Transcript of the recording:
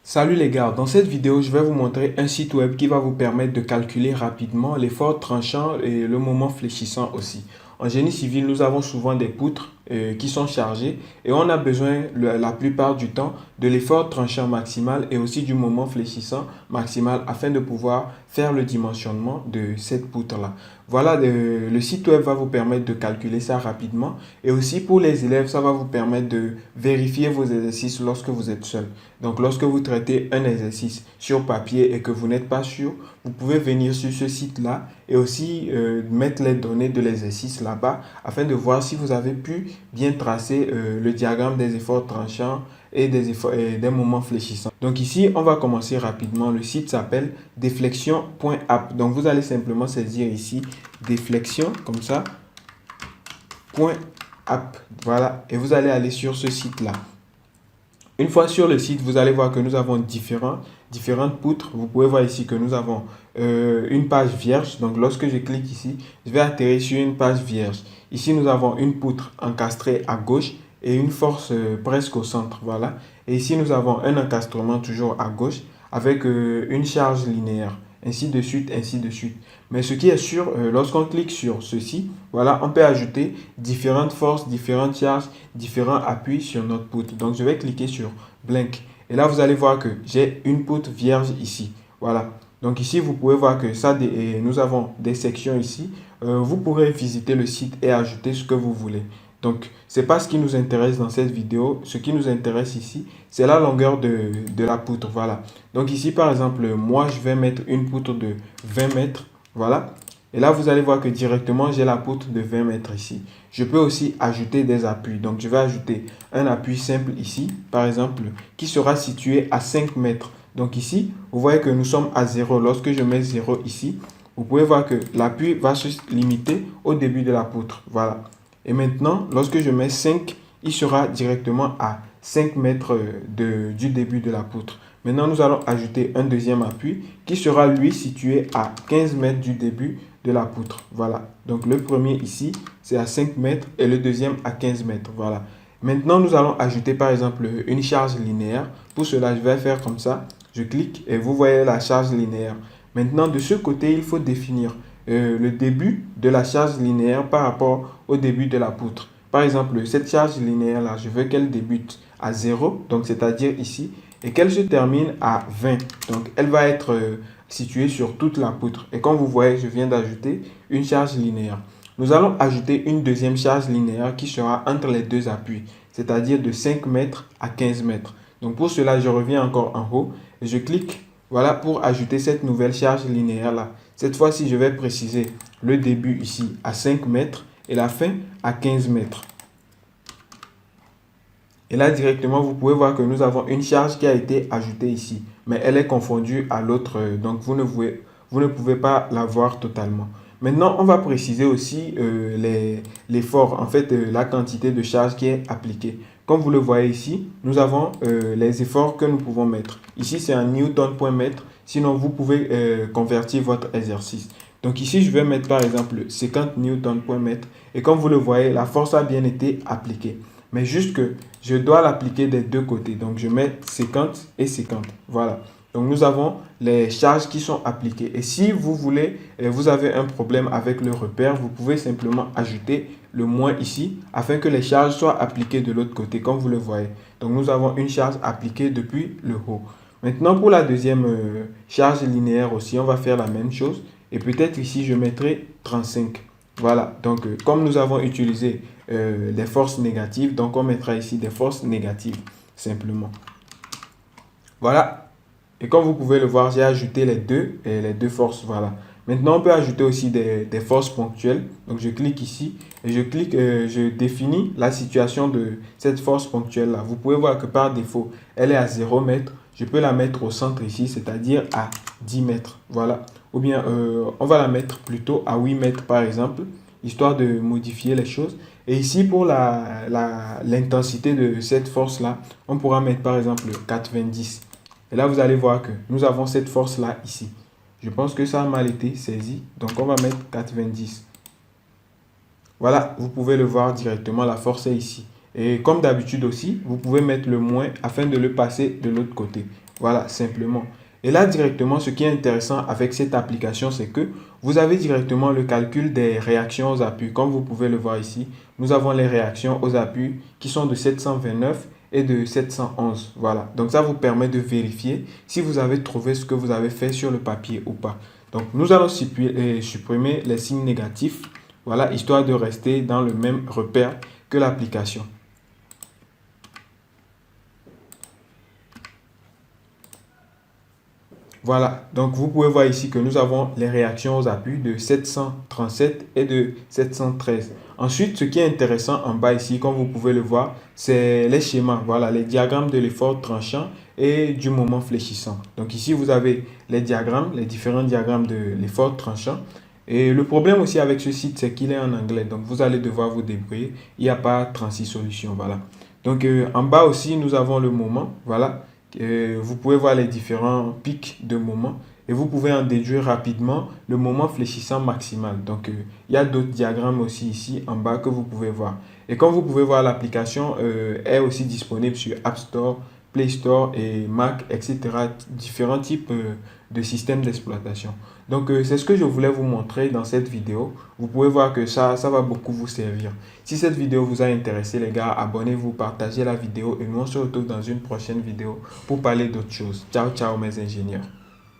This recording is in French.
Salut les gars, dans cette vidéo, je vais vous montrer un site web qui va vous permettre de calculer rapidement l'effort tranchant et le moment fléchissant aussi. En génie civil, nous avons souvent des poutres qui sont chargées et on a besoin la plupart du temps de l'effort tranchant maximal et aussi du moment fléchissant maximal afin de pouvoir faire le dimensionnement de cette poutre-là. Voilà, le site web va vous permettre de calculer ça rapidement et aussi pour les élèves, ça va vous permettre de vérifier vos exercices lorsque vous êtes seul. Donc, lorsque vous traitez un exercice sur papier et que vous n'êtes pas sûr, vous pouvez venir sur ce site-là et aussi mettre les données de l'exercice là-bas afin de voir si vous avez pu bien tracer le diagramme des efforts tranchants et des moments fléchissants. Donc ici, on va commencer rapidement. Le site s'appelle deflexion.app. Donc vous allez simplement saisir ici deflexion comme ça, .app. Voilà, et vous allez aller sur ce site-là. Une fois sur le site, vous allez voir que nous avons différentes poutres. Vous pouvez voir ici que nous avons une page vierge. Donc, lorsque je clique ici, je vais atterrir sur une page vierge. Ici, nous avons une poutre encastrée à gauche et une force presque au centre. Voilà. Et ici, nous avons un encastrement toujours à gauche avec une charge linéaire. Ainsi de suite, ainsi de suite. Mais ce qui est sûr, lorsqu'on clique sur ceci, voilà, on peut ajouter différentes forces, différentes charges, différents appuis sur notre poutre. Donc, je vais cliquer sur Blank. Et là, vous allez voir que j'ai une poutre vierge ici. Voilà. Donc ici, vous pouvez voir que ça, nous avons des sections ici. Vous pourrez visiter le site et ajouter ce que vous voulez. Donc, ce n'est pas ce qui nous intéresse dans cette vidéo. Ce qui nous intéresse ici, c'est la longueur de la poutre. Voilà. Donc ici, par exemple, moi, je vais mettre une poutre de 20 mètres. Voilà. Et là, vous allez voir que directement, j'ai la poutre de 20 mètres ici. Je peux aussi ajouter des appuis. Donc, je vais ajouter un appui simple ici, par exemple, qui sera situé à 5 mètres. Donc ici, vous voyez que nous sommes à 0. Lorsque je mets 0 ici, vous pouvez voir que l'appui va se limiter au début de la poutre. Voilà. Et maintenant, lorsque je mets 5, il sera directement à 5 mètres du début de la poutre. Maintenant, nous allons ajouter un deuxième appui qui sera lui situé à 15 mètres du début de la poutre. Voilà. Donc le premier ici, c'est à 5 mètres et le deuxième à 15 mètres. Voilà. Maintenant, nous allons ajouter par exemple une charge linéaire. Pour cela, je vais faire comme ça. Je clique et vous voyez la charge linéaire. Maintenant, de ce côté, il faut définir le début de la charge linéaire par rapport au début de la poutre. Par exemple, cette charge linéaire-là, je veux qu'elle débute à 0, donc c'est-à-dire ici, et qu'elle se termine à 20. Donc, elle va être située sur toute la poutre. Et comme vous voyez, je viens d'ajouter une charge linéaire. Nous allons ajouter une deuxième charge linéaire qui sera entre les deux appuis, c'est-à-dire de 5 mètres à 15 mètres. Donc, pour cela, je reviens encore en haut et je clique, voilà, pour ajouter cette nouvelle charge linéaire-là. Cette fois-ci, je vais préciser le début ici à 5 mètres et la fin à 15 mètres. Et là, directement, vous pouvez voir que nous avons une charge qui a été ajoutée ici. Mais elle est confondue à l'autre. Donc, vous ne pouvez pas la voir totalement. Maintenant, on va préciser aussi l'effort, en fait, la quantité de charge qui est appliquée. Comme vous le voyez ici, nous avons les efforts que nous pouvons mettre. Ici, c'est un newton point mètre. Sinon, vous pouvez convertir votre exercice. Donc ici, je vais mettre par exemple 50 newton point mètre. Et comme vous le voyez, la force a bien été appliquée. Mais juste que je dois l'appliquer des deux côtés. Donc, je mets 50 et 50. Voilà. Donc, nous avons les charges qui sont appliquées. Et si vous voulez, vous avez un problème avec le repère, vous pouvez simplement ajouter le moins ici afin que les charges soient appliquées de l'autre côté, comme vous le voyez. Donc, nous avons une charge appliquée depuis le haut. Maintenant, pour la deuxième charge linéaire aussi, on va faire la même chose. Et peut-être ici, je mettrai 35. Voilà. Donc, comme nous avons utilisé des forces négatives, donc on mettra ici des forces négatives, simplement. Voilà. Et comme vous pouvez le voir, j'ai ajouté les deux forces. Voilà. Maintenant, on peut ajouter aussi des forces ponctuelles. Donc, je clique ici et je définis la situation de cette force ponctuelle-là. Vous pouvez voir que par défaut, elle est à 0 mètre. Je peux la mettre au centre ici, c'est-à-dire à 10 mètres. Voilà. Ou bien, on va la mettre plutôt à 8 mètres, par exemple, histoire de modifier les choses. Et ici, pour l'intensité de cette force-là, on pourra mettre par exemple 90. Et là, vous allez voir que nous avons cette force-là ici. Je pense que ça a mal été saisi. Donc, on va mettre 90. Voilà, vous pouvez le voir directement, la force est ici. Et comme d'habitude aussi, vous pouvez mettre le moins afin de le passer de l'autre côté. Voilà, simplement. Et là, directement, ce qui est intéressant avec cette application, c'est que vous avez directement le calcul des réactions aux appuis. Comme vous pouvez le voir ici, nous avons les réactions aux appuis qui sont de 729 et de 711. Voilà. Donc, ça vous permet de vérifier si vous avez trouvé ce que vous avez fait sur le papier ou pas. Donc, nous allons supprimer les signes négatifs. Voilà, histoire de rester dans le même repère que l'application. Voilà, donc vous pouvez voir ici que nous avons les réactions aux appuis de 737 et de 713. Ensuite, ce qui est intéressant en bas ici, comme vous pouvez le voir, c'est les schémas. Voilà, les diagrammes de l'effort tranchant et du moment fléchissant. Donc ici, vous avez les diagrammes, les différents diagrammes de l'effort tranchant. Et le problème aussi avec ce site, c'est qu'il est en anglais. Donc vous allez devoir vous débrouiller. Il n'y a pas 36 solutions. Voilà. Donc en bas aussi, nous avons le moment. Voilà. Vous pouvez voir les différents pics de moment et vous pouvez en déduire rapidement le moment fléchissant maximal. Donc, il y a d'autres diagrammes aussi ici en bas que vous pouvez voir. Et comme vous pouvez voir, l'application est aussi disponible sur App Store, Play Store et Mac, etc. Différents types de systèmes d'exploitation. Donc, c'est ce que je voulais vous montrer dans cette vidéo. Vous pouvez voir que ça va beaucoup vous servir. Si cette vidéo vous a intéressé, les gars, abonnez-vous, partagez la vidéo et nous on se retrouve dans une prochaine vidéo pour parler d'autres choses. Ciao, ciao mes ingénieurs.